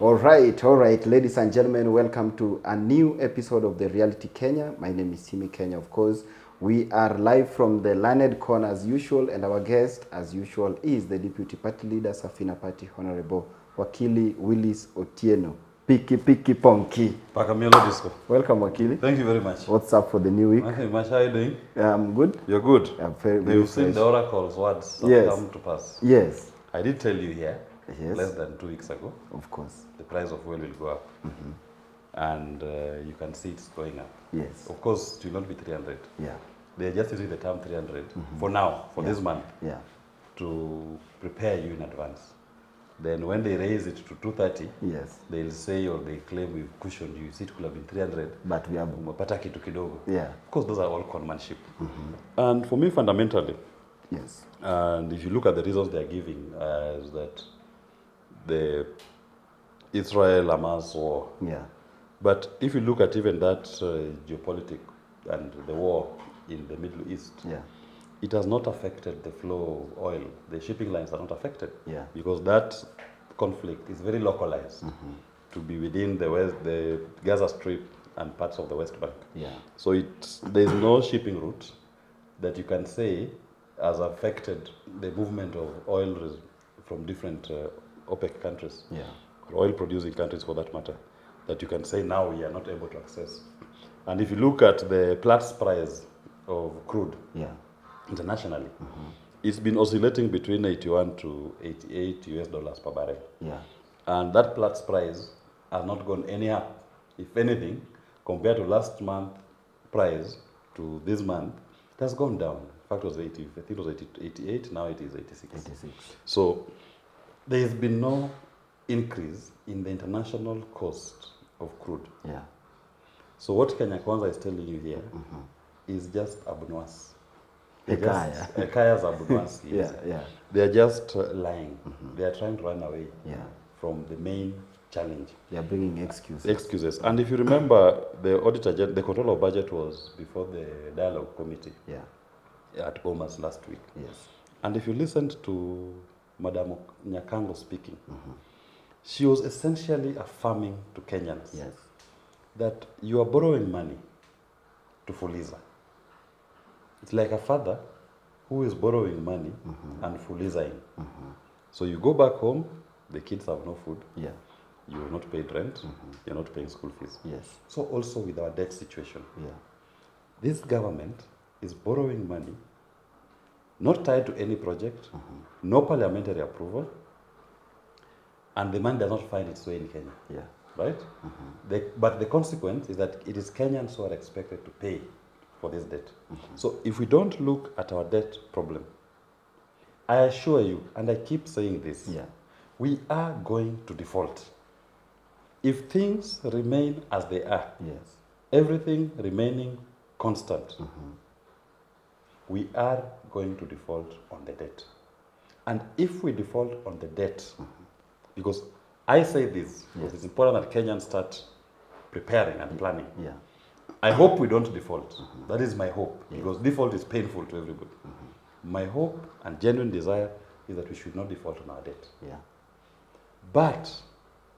All right, ladies and gentlemen, welcome to a new episode of the Reality Kenya. My name is Simi Kenya, of course. We are live from the Learned Corner as usual, and our guest, as usual, is the Deputy Party Leader, Safina Party, Honorable Wakili Willis Otieno. Piki Ponki. Pakamelo Disco. Welcome, Wakili. Thank you very much. What's up for the new week? Nothing much. How are you doing? I'm good. You're good. I'm very You've seen the oracle's words have come to pass. Yes. I did tell you here, Yes. less than 2 weeks ago, Of course. the price of oil will go up. And you can see it's going up. Yes. Of course, it will not be 300. Yeah. They're just using the term 300 for now, for this month, Yeah. to prepare you in advance. Then when they raise it to 230, Yes. they'll say or they claim we've cushioned you. See, it could have been 300. But we have. Umepata kitu kidogo. Yeah. Of course, those are all conmanship. And for me, fundamentally, Yes. and if you look at the reasons they're giving, is that the Israel-Hamas war. Yeah. But if you look at even that geopolitics and the war in the Middle East, Yeah. it has not affected the flow of oil. The shipping lines are not affected. Yeah. Because that conflict is very localized to be within the West, the Gaza Strip and parts of the West Bank. Yeah. So there's no shipping route that you can say has affected the movement of oil from different OPEC countries, Yeah. or oil producing countries for that matter, that you can say now we are not able to access. And if you look at the Platts price of crude Yeah. internationally, it's been oscillating between 81 to 88 US dollars per barrel. Yeah. And that Platts price has not gone any up. If anything, compared to last month price to this month, it has gone down. In fact, it was 80, I think it was 88, now it is 86. 86. So there has been no increase in the international cost of crude. Yeah. So what Kenya Kwanza is telling you here is just abunwas. Hekaya. Hekaya's abunwas. Yeah. Yeah. They are just lying. They are trying to run away Yeah. from the main challenge. They are bringing excuses. Excuses. And if you remember, the auditor, the control of budget was before the dialogue committee Yeah. at Bomas last week. Yes. And if you listened to Madam Nyakango speaking, she was essentially affirming to Kenyans Yes. that you are borrowing money to Fuliza. It's like a father who is borrowing money and Fulizaing. So you go back home, the kids have no food, Yeah. you have not paid rent, you're not paying school fees. Yes. So also with our debt situation, Yeah. this government is borrowing money, not tied to any project, no parliamentary approval, and the money does not find its way in Kenya, Yeah. right? But the consequence is that it is Kenyans who are expected to pay for this debt. So if we don't look at our debt problem, I assure you, and I keep saying this, Yeah. we are going to default. If things remain as they are, Yes. everything remaining constant, we are going to default on the debt. And if we default on the debt, because I say this, because it's important that Kenyans start preparing and planning. Yeah. I hope we don't default. That is my hope, because default is painful to everybody. My hope and genuine desire is that we should not default on our debt. Yeah. But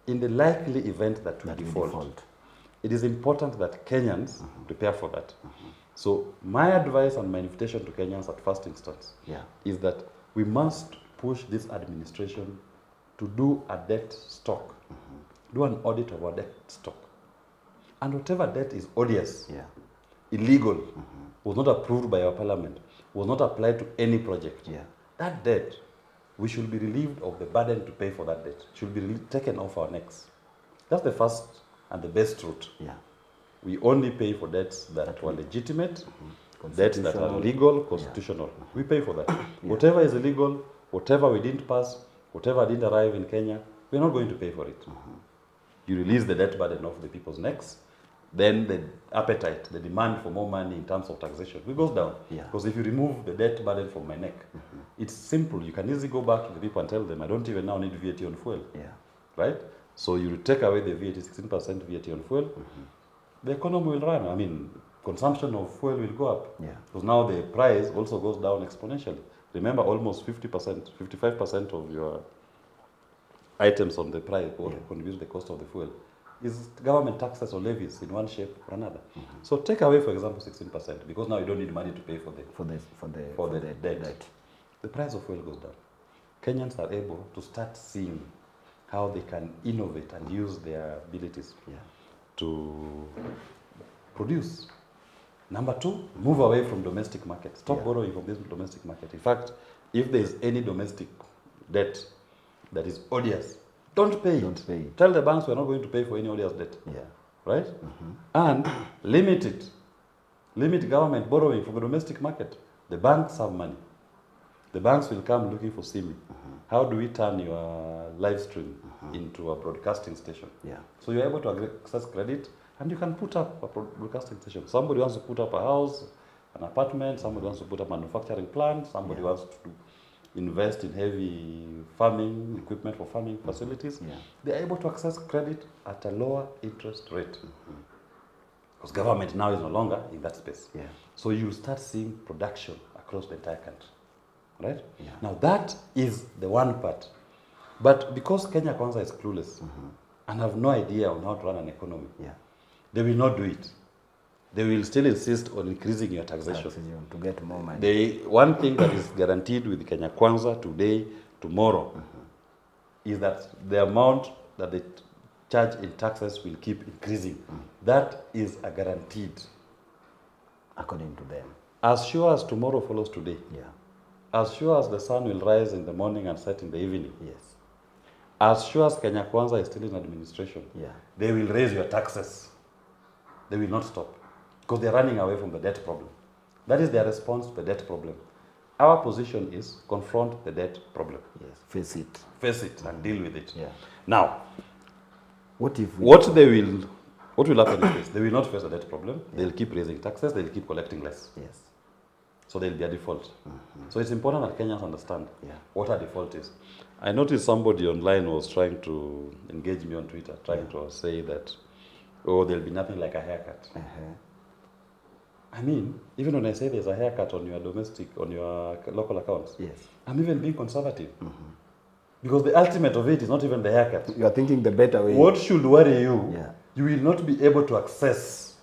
in the likely event that we That we default, default. it is important that Kenyans prepare for that. So my advice and my invitation to Kenyans at first instance Yeah. is that we must push this administration to do a debt stock, do an audit of our debt stock. And whatever debt is odious, Yeah. illegal, was not approved by our parliament, was not applied to any project, Yeah. that debt, we should be relieved of the burden to pay for that debt. Should be taken off our necks. That's the first and the best route. Yeah. We only pay for debts that were legitimate, debts that are Constitutional. legal, constitutional. We pay for that. Whatever is illegal, whatever we didn't pass, whatever didn't arrive in Kenya, we're not going to pay for it. You release the debt burden off the people's necks, then the appetite, the demand for more money in terms of taxation, it goes down. Yeah. Because if you remove the debt burden from my neck, it's simple. You can easily go back to the people and tell them, I don't even now need VAT on fuel. Yeah. Right? So you take away the VAT, 16% VAT on fuel, the economy will run. I mean, consumption of fuel will go up. Yeah. Because now the price also goes down exponentially. Remember, almost 50%, 55% of your items on the price or contribute to the cost of the fuel is government taxes or levies in one shape or another. So take away, for example, 16%, because now you don't need money to pay for the debt. The price of fuel goes down. Kenyans are able to start seeing how they can innovate and use their abilities to produce. Number two, move away from domestic market. Stop borrowing from this domestic market. In fact, if there is any domestic debt that is odious, don't pay it. Tell the banks we're not going to pay for any odious debt. Right? And limit it. Limit government borrowing from the domestic market. The banks have money. The banks will come looking for SIMI. How do we turn your live stream into a broadcasting station? So you're able to access credit, and you can put up a broadcasting station. Somebody wants to put up a house, an apartment, somebody wants to put up a manufacturing plant, somebody wants to invest in heavy farming equipment for farming facilities. They are able to access credit at a lower interest rate. Because government now is no longer in that space. So you start seeing production across the entire country. Right? Now that is the one part. But because Kenya Kwanza is clueless and have no idea on how to run an economy, they will not do it. They will still insist on increasing your taxation to get more money. One thing that is guaranteed with Kenya Kwanza today, tomorrow, is that the amount that they charge in taxes will keep increasing. That is a guaranteed. According to them. As sure as tomorrow follows today. As sure as the sun will rise in the morning and set in the evening. As sure as Kenya Kwanza is still in administration. They will raise your taxes. They will not stop. Because they're running away from the debt problem. That is their response to the debt problem. Our position is confront the debt problem. Face it. Face it and deal with it. Now, what will happen is this? They will not face the debt problem. They'll keep raising taxes. They'll keep collecting less. So there'll be a default. So it's important that Kenyans understand what a default is. I noticed somebody online was trying to engage me on Twitter, trying to say that, oh, there'll be nothing like a haircut. I mean, even when I say there's a haircut on your local accounts, I'm even being conservative. Because the ultimate of it is not even the haircut. You are thinking the better way. What should worry you? You will not be able to access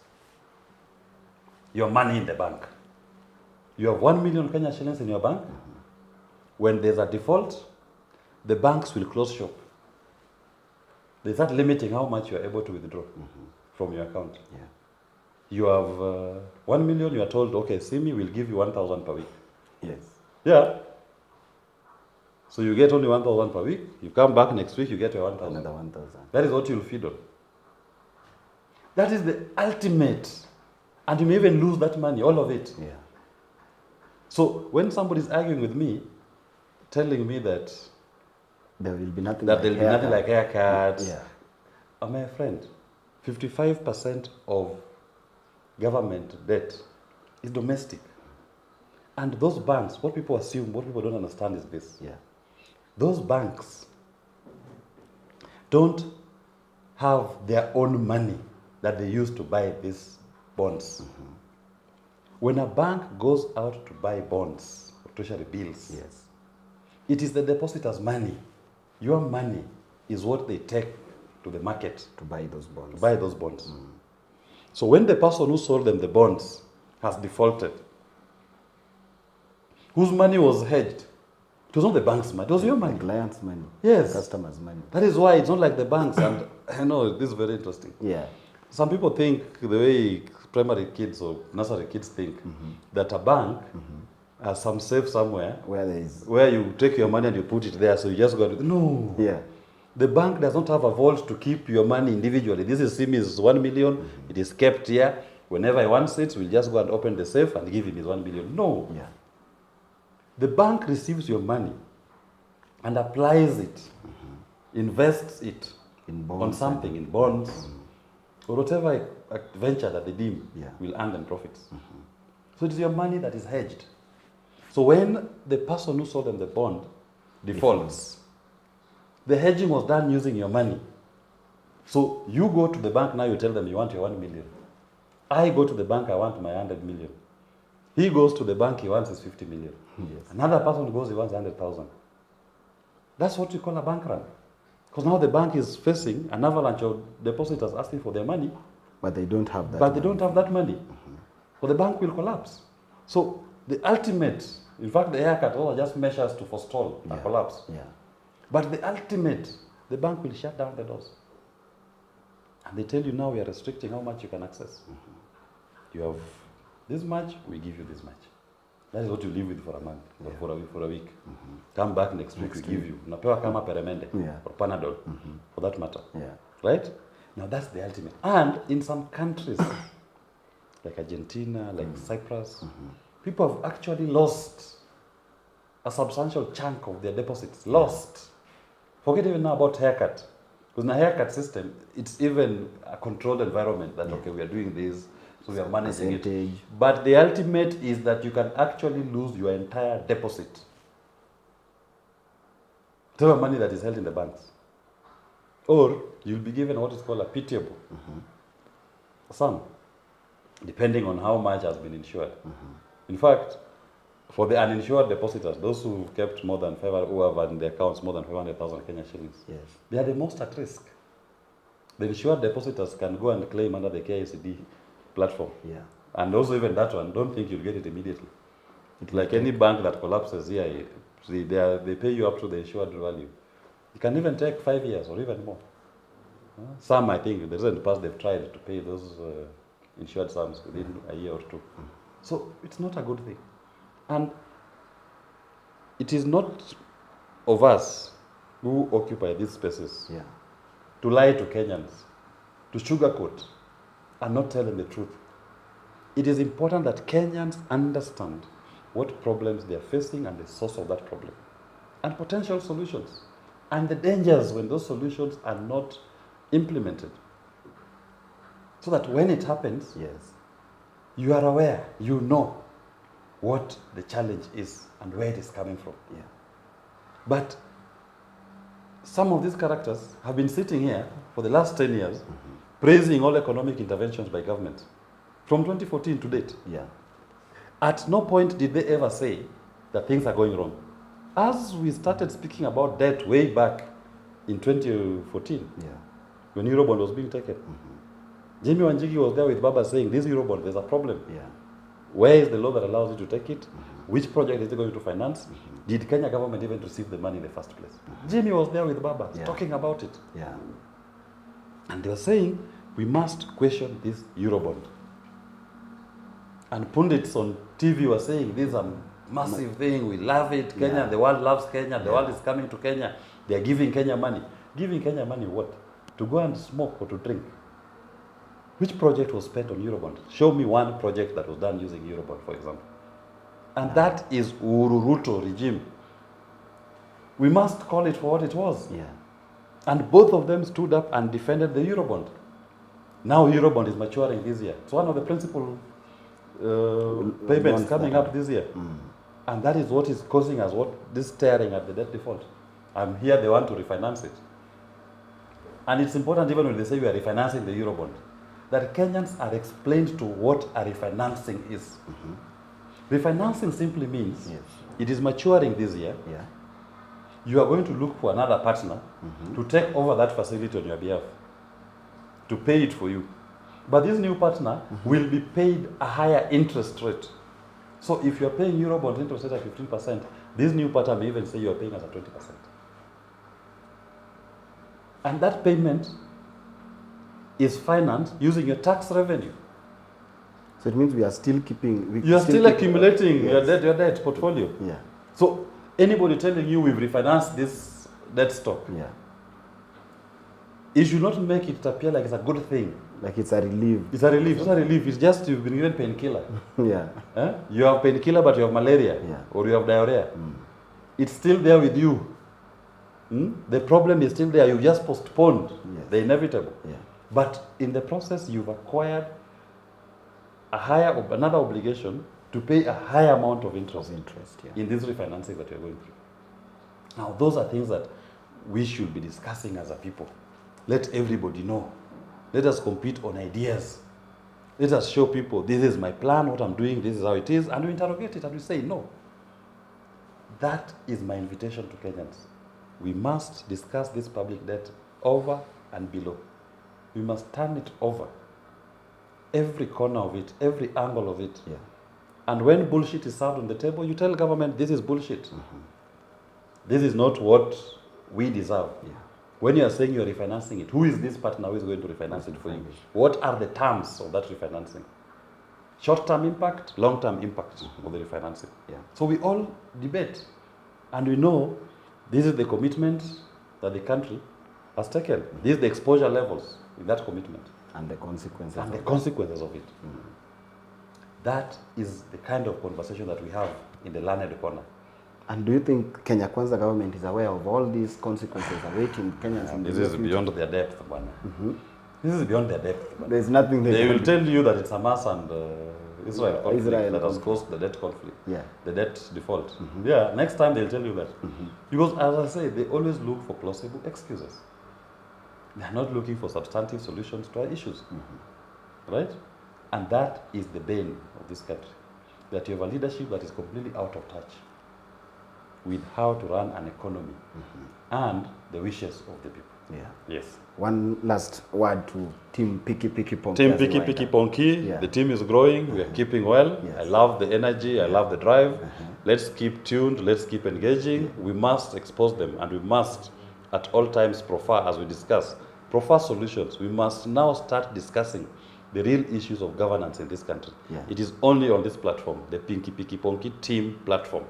your money in the bank. You have 1 million Kenya shillings in your bank. When there's a default, the banks will close shop. They start limiting how much you are able to withdraw from your account. You have 1 million, you are told, okay, SIMI will give you 1,000 per week. So you get only 1,000 per week. You come back next week, you get your 1,000. Another 1,000. That is what you'll feed on. That is the ultimate. And you may even lose that money, all of it. So when somebody is arguing with me, telling me that there will be nothing like haircuts, my friend, 55% of government debt is domestic. And those banks, what people assume, what people don't understand is this. Those banks don't have their own money that they use to buy these bonds. When a bank goes out to buy bonds or treasury bills, it is the depositor's money. Your money is what they take to the market to buy those bonds. So when the person who sold them the bonds has defaulted, whose money was hedged? It was not the bank's money, it was your money. The client's money. Yes. Customers' money. That is why it's not like the banks. And I know this is very interesting. Some people think the way primary kids or nursery kids think that a bank has some safe somewhere where you take your money and you put it there, so you just go to no. The bank does not have a vault to keep your money individually. This is SIMI's 1 million. It is kept here. Whenever he wants it, we'll just go and open the safe and give him his 1 million. No. The bank receives your money and applies it, invests it in bonds, on something, in bonds, or whatever venture that they deem will earn them profits. So it is your money that is hedged. So when the person who sold them the bond defaults, the hedging was done using your money. So you go to the bank now, you tell them you want your 1 million. I go to the bank, I want my 100 million. He goes to the bank, he wants his 50 million. Another person goes, he wants 100,000. That's what you call a bank run. Because now the bank is facing an avalanche of depositors asking for their money, But they don't have that. but they don't have that money. So the bank will collapse. So the ultimate, in fact, the haircut all are just measures to forestall a collapse. Yeah. But the ultimate, the bank will shut down the doors. And they tell you now we are restricting how much you can access. You have this much, we give you this much. That is what you live with for a month, or for a week. Come back next week, we give you. Unapewa kama peremende, or Panadol, for that matter. Yeah. Right? Now that's the ultimate. And in some countries, like Argentina, like Cyprus, people have actually lost a substantial chunk of their deposits. Lost. Forget even now about haircut. Because in a haircut system, it's even a controlled environment that, okay, we are doing this, so we are managing it. But the ultimate is that you can actually lose your entire deposit. Whatever money that is held in the banks. Or you'll be given what is called a pitiable sum, depending on how much has been insured. In fact, for the uninsured depositors, those who kept more than 500, who have in their accounts more than 500,000 Kenya shillings, they are the most at risk. The insured depositors can go and claim under the KICD platform. Yeah. And also even that one, don't think you'll get it immediately. It's like any bank that collapses here, they pay you up to the insured value. It can even take 5 years or even more. Some, I think, in the recent past, they've tried to pay those insured sums within a year or two. So it's not a good thing. And it is not of us who occupy these spaces to lie to Kenyans, to sugarcoat, and not tell them the truth. It is important that Kenyans understand what problems they are facing and the source of that problem, and potential solutions, and the dangers when those solutions are not implemented. So that when it happens, you are aware, you know what the challenge is and where it is coming from. But some of these characters have been sitting here for the last 10 years praising all economic interventions by government from 2014 to date. At no point did they ever say that things are going wrong. As we started speaking about debt way back in 2014, when Eurobond was being taken, Jimmy Wanjigi was there with Baba saying, this Eurobond, there's a problem. Where is the law that allows you to take it? Which project is it going to finance? Did Kenya government even receive the money in the first place? Jimmy was there with Baba talking about it. And they were saying, we must question this Eurobond. And pundits on TV were saying, this is a massive thing, we love it, Kenya, the world loves Kenya, the world is coming to Kenya, they are giving Kenya money. Giving Kenya money what? To go and smoke or to drink? Which project was spent on Eurobond? Show me one project that was done using Eurobond, for example. And that is Ururuto regime. We must call it for what it was. And both of them stood up and defended the Eurobond. Now Eurobond is maturing this year. It's one of the principal payments coming up this year. And that is what is causing us this staring at the debt default. And here they want to refinance it. And it's important even when they say we are refinancing the Eurobond, that Kenyans are explained to what a refinancing is. Refinancing simply means it is maturing this year. You are going to look for another partner to take over that facility on your behalf, to pay it for you. But this new partner will be paid a higher interest rate. So if you are paying Eurobond interest rate at 15%, this new partner may even say you are paying us at 20%. And that payment is financed using your tax revenue. So it means we are still keeping... You are still accumulating your debt portfolio. So anybody telling you we've refinanced this debt stock, it should not make it appear like it's a good thing. Like it's a relief. It's a relief. It's not a relief. It's just you've been given painkiller. You have painkiller, but you have malaria or you have diarrhea. It's still there with you. The problem is still there. You've just postponed the inevitable. But in the process, you've acquired another obligation to pay a higher amount of interest, in this refinancing that you're going through. Now, those are things that we should be discussing as a people. Let everybody know. Let us compete on ideas. Let us show people, this is my plan, what I'm doing, this is how it is, and we interrogate it and we say, no. That is my invitation to Kenyans. we must discuss this public debt over and below. We must turn it over. Every corner of it, every angle of it. Yeah. And when bullshit is served on the table, you tell government, this is bullshit. This is not what we deserve. Yeah. When you are saying you are refinancing it, who is this partner who is going to refinance it for you? What are the terms of that refinancing? Short-term impact, long-term impact of the refinancing. Yeah. So we all debate, and we know this is the commitment that the country has taken. These are the exposure levels in that commitment. And the consequences. And the consequences of it. That is the kind of conversation that we have in the learned corner. And do you think Kenya Kwanza government is aware of all these consequences awaiting Kenyans in the This near is future? beyond their depth, Bwana. This is beyond their depth. Bwana. There's nothing They can will do. tell you that it's Hamas and Israel conflict Israel that has conflict. caused the debt conflict, Yeah. the debt default. Yeah, next time they'll tell you that. Because as I say, they always look for plausible excuses. They are not looking for substantive solutions to our issues. Right? And that is the bane of this country. That you have a leadership that is completely out of touch with how to run an economy and the wishes of the people. Yeah. Yes. One last word to Team Piki Piki Ponki. Team as we Piki wind Piki up. Ponki, Yeah. the team is growing, we are keeping well. Yes. I love the energy, I love the drive. Let's keep tuned, let's keep engaging. We must expose them, and we must at all times proffer, as we discuss, proffer solutions. We must now start discussing the real issues of governance in this country. Yeah. It is only on this platform, the Pinky Piki Ponki team platform,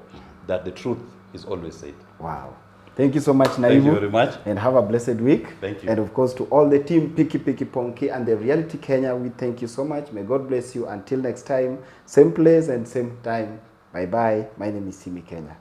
that the truth is always said. Wow. Thank you so much, Naibu. Thank you very much. And have a blessed week. Thank you. And of course, to all the team Piki Piki Ponki and the Reality Kenya, we thank you so much. May God bless you. Until next time, same place and same time. Bye-bye. My name is Simi Kenya.